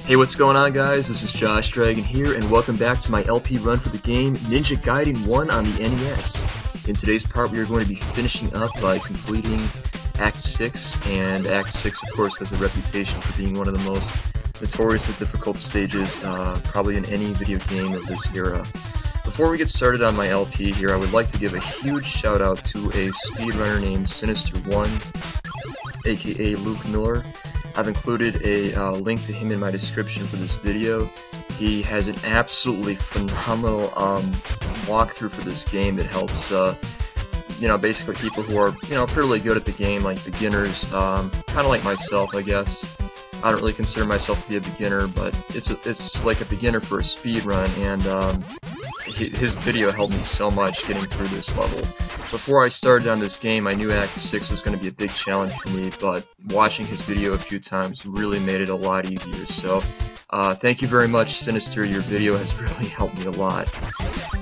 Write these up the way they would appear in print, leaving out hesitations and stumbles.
Hey, what's going on, guys? This is Josh Dragon here, and welcome back to my LP run for the game Ninja Gaiden 1 on the NES. In today's part, we are going to be finishing up by completing Act 6, and Act 6, of course, has a reputation for being one of the most notoriously difficult stages, probably in any video game of this era. Before we get started on my LP here, I would like to give a huge shout out to a speedrunner named Sinister1, aka Luke Miller. I've included a link to him in my description for this video. He has an absolutely phenomenal walkthrough for this game that helps, basically people who are, fairly good at the game, like beginners, kind of like myself, I guess. I don't really consider myself to be a beginner, but it's like a beginner for a speed run, and his video helped me so much getting through this level. Before I started on this game, I knew Act 6 was going to be a big challenge for me, but watching his video a few times really made it a lot easier. So, thank you very much, Sinister. Your video has really helped me a lot.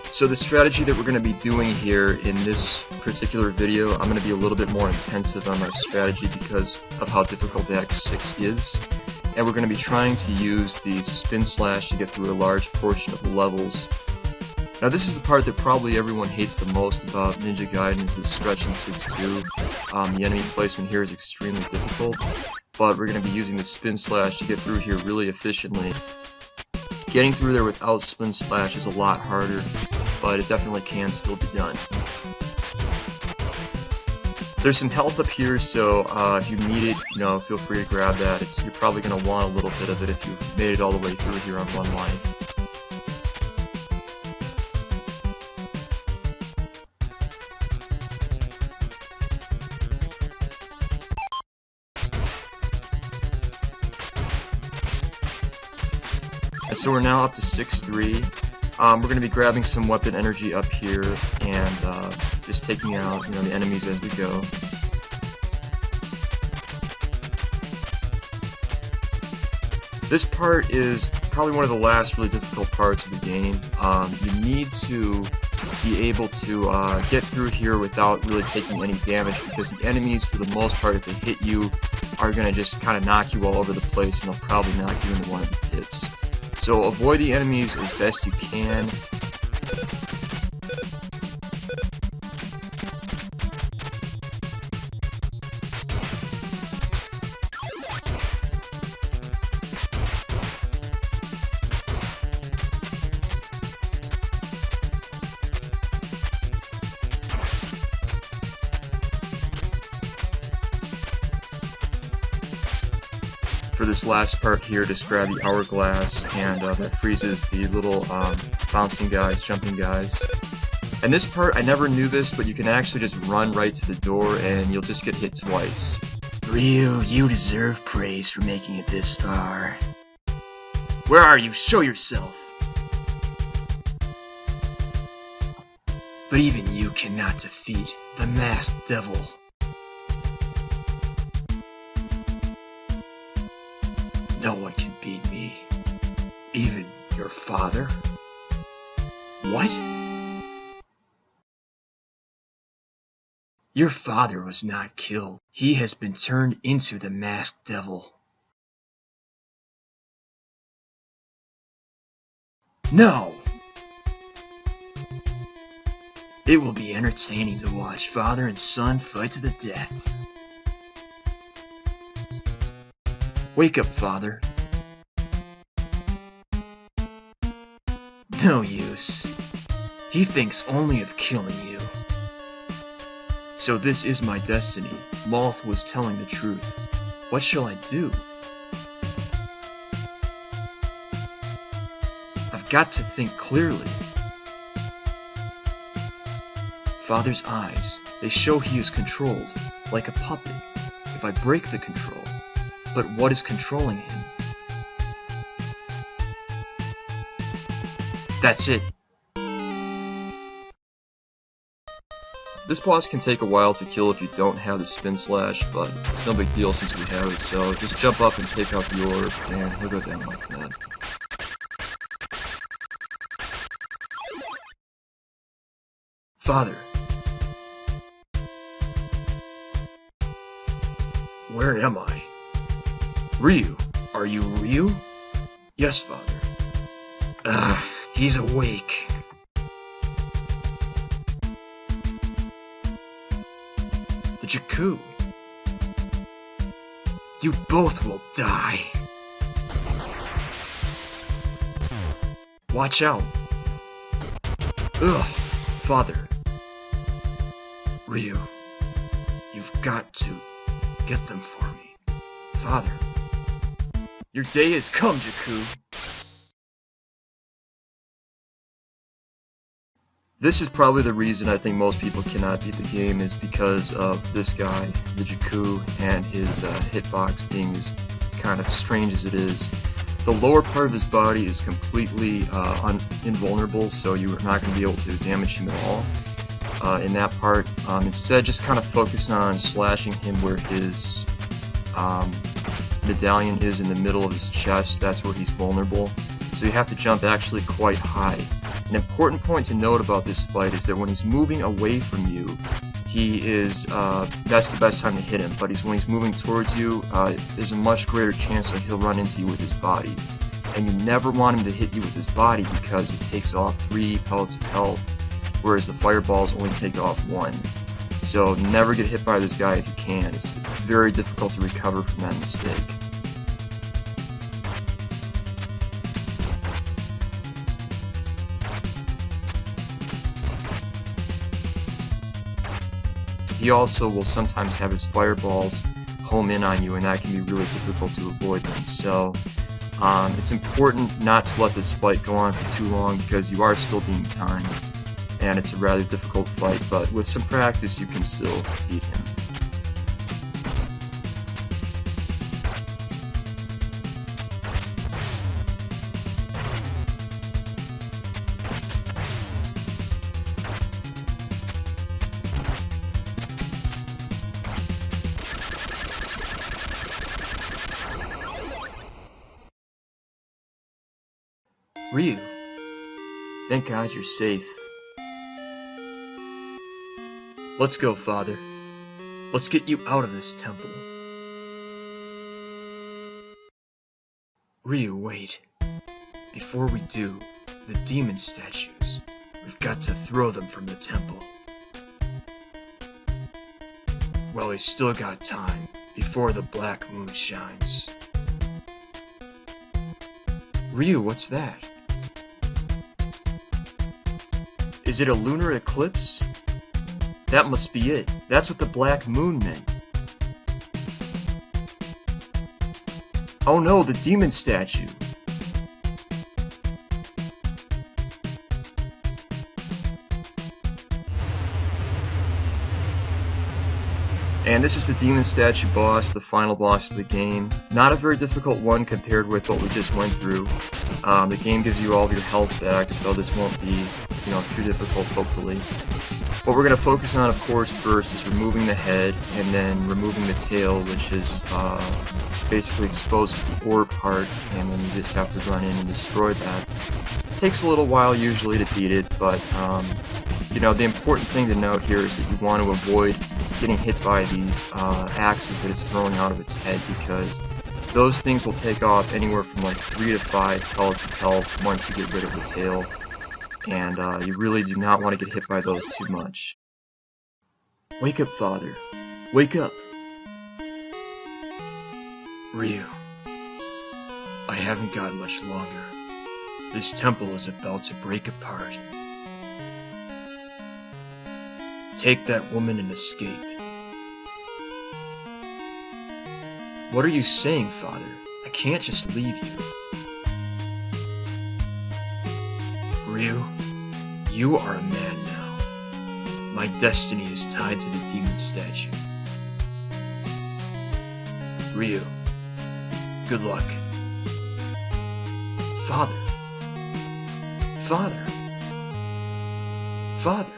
So the strategy that we're going to be doing here in this particular video, I'm going to be a little bit more intensive on my strategy because of how difficult Act 6 is. And we're going to be trying to use the spin slash to get through a large portion of the levels. Now this is the part that probably everyone hates the most about Ninja Gaiden, is the stretch in 6-2. The enemy placement here is extremely difficult, but we're going to be using the spin slash to get through here really efficiently. Getting through there without spin slash is a lot harder, but it definitely can still be done. There's some health up here, so if you need it, feel free to grab that. You're probably going to want a little bit of it if you've made it all the way through here on one life. And so we're now up to 6-3. We're going to be grabbing some weapon energy up here and just taking out, the enemies as we go. This part is probably one of the last really difficult parts of the game. You need to be able to get through here without really taking any damage, because the enemies, for the most part, if they hit you, are going to just kind of knock you all over the place, and they'll probably knock you into one of the pits. So avoid the enemies as best you can. For this last part here, just grab the hourglass, and that freezes the little bouncing guys, jumping guys. And this part, I never knew this, but you can actually just run right to the door and you'll just get hit twice. Ryu, you deserve praise for making it this far. Where are you? Show yourself! But even you cannot defeat the masked devil. No one can beat me. Even your father? What? Your father was not killed. He has been turned into the masked devil. No! It will be entertaining to watch father and son fight to the death. Wake up, father. No use. He thinks only of killing you. So this is my destiny. Loth was telling the truth. What shall I do? I've got to think clearly. Father's eyes, they show he is controlled, like a puppet, if I break the control. But what is controlling him? That's it. This boss can take a while to kill if you don't have the spin slash, but it's no big deal since we have it, so just jump up and take out the orb, and he'll go down like that. Father. Where am I? Ryu. Are you Ryu? Yes, Father. He's awake. The Jakku. You both will die. Watch out. Ugh, Father. Ryu, you've got to get them for me. Father. Your day has come, Jakku. This is probably the reason I think most people cannot beat the game, is because of this guy, the Jakku, and his hitbox being as kind of strange as it is. The lower part of his body is completely invulnerable, so you're not going to be able to damage him at all in that part. Instead, just kind of focus on slashing him where his medallion is in the middle of his chest. That's where he's vulnerable. So you have to jump actually quite high. An important point to note about this fight is that when he's moving away from you, he is, that's the best time to hit him, but when he's moving towards you, there's a much greater chance that he'll run into you with his body. And you never want him to hit you with his body because it takes off 3 pellets of health, whereas the fireballs only take off 1. So never get hit by this guy if you can. It's very difficult to recover from that mistake. He also will sometimes have his fireballs home in on you, and that can be really difficult to avoid them. So it's important not to let this fight go on for too long, because you are still being timed, and it's a rather difficult fight, but with some practice you can still beat him. Ryu, thank God you're safe. Let's go, Father. Let's get you out of this temple. Ryu, wait. Before we do, the demon statues. We've got to throw them from the temple. Well, we still got time before the black moon shines. Ryu, what's that? Is it a lunar eclipse? That must be it. That's what the black moon meant. Oh no, the demon statue. And this is the demon statue boss, the final boss of the game. Not a very difficult one compared with what we just went through. The game gives you all of your health back, so this won't be, too difficult, hopefully. What we're going to focus on, of course, first is removing the head, and then removing the tail, which is basically exposes the orb part, and then you just have to run in and destroy that. It takes a little while usually to beat it, but the important thing to note here is that you want to avoid getting hit by these axes that it's throwing out of its head, because those things will take off anywhere from like 3 to 5 pellets of health once you get rid of the tail, and you really do not want to get hit by those too much. Wake up, Father. Wake up. Ryu, I haven't got much longer. This temple is about to break apart. Take that woman and escape. What are you saying, Father? I can't just leave you. Ryu, you are a man now. My destiny is tied to the demon statue. Ryu, good luck. Father. Father. Father.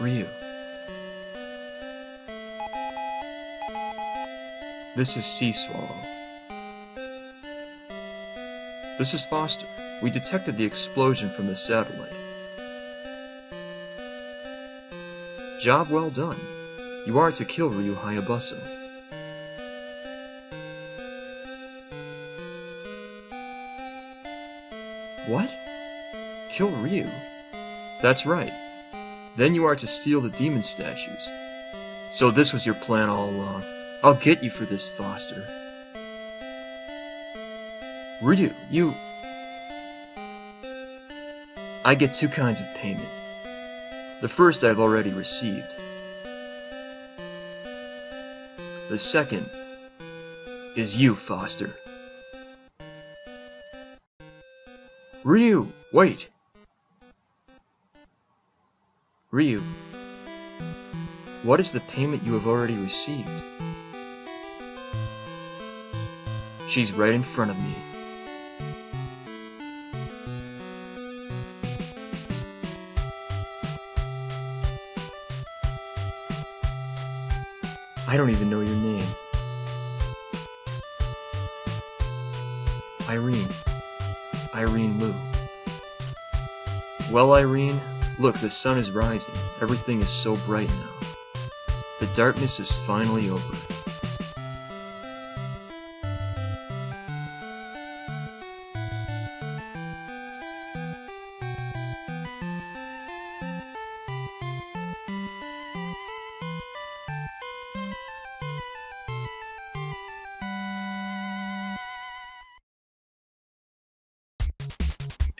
Ryu. This is Sea Swallow. This is Foster. We detected the explosion from the satellite. Job well done. You are to kill Ryu Hayabusa. What? Kill Ryu? That's right. Then you are to steal the demon statues. So this was your plan all along. I'll get you for this, Foster. Ryu, you... I get two kinds of payment. The first I've already received. The second is you, Foster. Ryu, wait! Ryu, what is the payment you have already received? She's right in front of me. I don't even know your name. Irene. Irene Liu. Well, Irene, look, the sun is rising. Everything is so bright now. The darkness is finally over.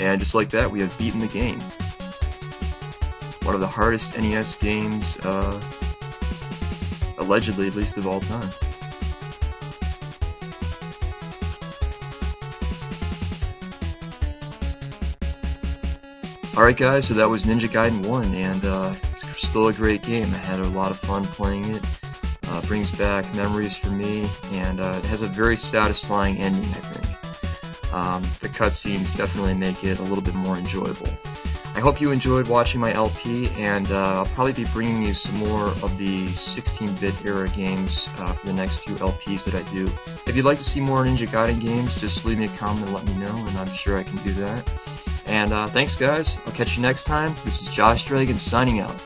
And just like that, we have beaten the game. One of the hardest NES games, allegedly at least of all time. Alright guys, so that was Ninja Gaiden 1, and it's still a great game. I had a lot of fun playing it. Brings back memories for me, and it has a very satisfying ending, I think. The cutscenes definitely make it a little bit more enjoyable. I hope you enjoyed watching my LP, and I'll probably be bringing you some more of the 16-bit era games for the next few LPs that I do. If you'd like to see more Ninja Gaiden games, just leave me a comment and let me know, and I'm sure I can do that. And thanks guys, I'll catch you next time. This is Josh Dragon signing out.